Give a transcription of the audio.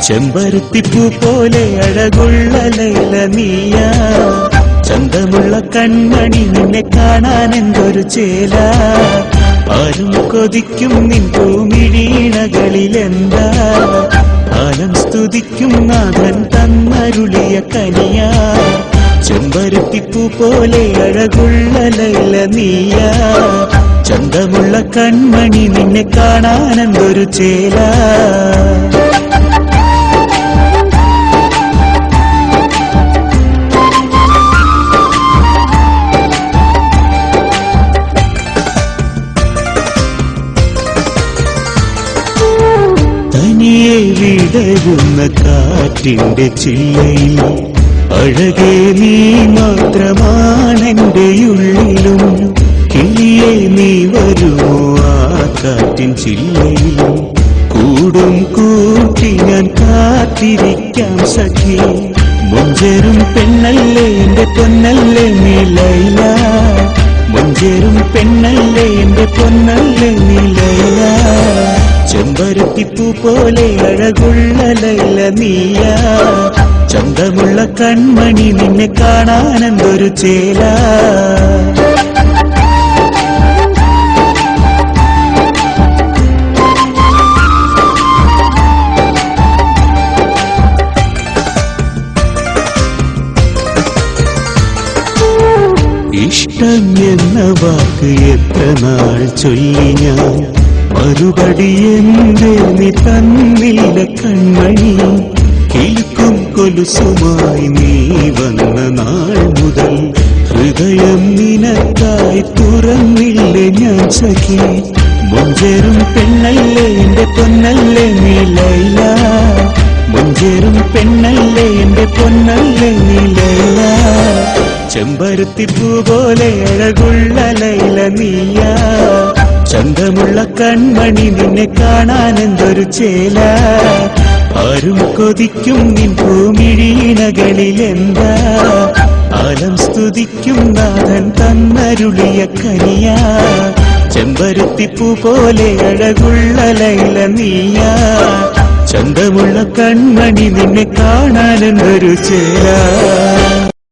ചെമ്പരുത്തിപ്പൂ പോലെ അഴകുള്ള ലൈല നീയാ, ചന്തമുള്ള കൺമണി നിന്നെ കാണാൻ എന്തൊരു ചേല. ആരും കൊതിക്കും നിൻ പൂമിഴീണകളിലെന്താ, കാലം സ്തുതിക്കും നാഥൻ തന്നരുളിയ കനിയാ. ചെമ്പരുത്തിപ്പൂ പോലെ അഴകുള്ള ലൈല നീയാ, ചന്തമുള്ള കൺമണി നിന്നെ കാണാൻ എന്തൊരു ചേല. തനിയെ വിടരുന്ന കാറ്റിന്റെ ചില്ലയിൽ അഴകേ നീ മാത്രമാണെന്റെ ഉള്ളിലും. കിളിയെ നീ വരുമോ ആ കാറ്റിൻ ചില്ലയിൽ, കൂടും കൂട്ടി ഞാൻ കാത്തിരിക്കാം സഖി. മൊഞ്ചേരും പെണ്ണല്ലേ എന്റെ പൊന്നല്ലേ നീ ലൈല, മൊഞ്ചേരും പെണ്ണല്ലേ എന്റെ പൊന്നല്ലേ നീ ലൈല. ചെമ്പരുത്തിപ്പൂ പോലെ അഴകുള്ള ലൈല നീയാ, ചന്തമുള്ള കൺമണി നിന്നെ കാണാൻ എന്തൊരു ചേല. ഇഷ്ടം എന്ന വാക്ക് എത്ര നാൾ ചൊല്ലി ഞാൻ, മറുപടി എന്തേ നീ തന്നില്ല കൺമണി. കേൾക്കും കൊലുസുമായി നീ വന്ന നാൾ മുതൽ ഹൃദയം നിനക്കായി തുറന്നില്ല ഞാൻ സഖി. മൊഞ്ചേരും പെണ്ണല്ലേ എന്റെ പൊന്നല്ലേ നീ ലൈല, മൊഞ്ചേരും പെണ്ണല്ലേ എന്റെ പൊന്നല്ലേ നീ ലൈല. ചെമ്പരുത്തിപ്പൂ പോലെ അഴകുള്ള ലൈല നീയാ, ചന്തമുള്ള കൺമണി നിന്നെ കാണാൻ എന്തൊരു ചേല. ആരും കൊതിക്കും നിൻ പൂമിഴീണകളിലെന്താ, ആലം സ്തുതിക്കും നാഥൻ തന്നരുളിയ കനിയാ. ചെമ്പരുത്തിപ്പൂ പോലെ അഴകുള്ള ലൈല നീയാ, ചന്തമുള്ള കൺമണി നിന്നെ കാണാൻ എന്തൊരു ചേല.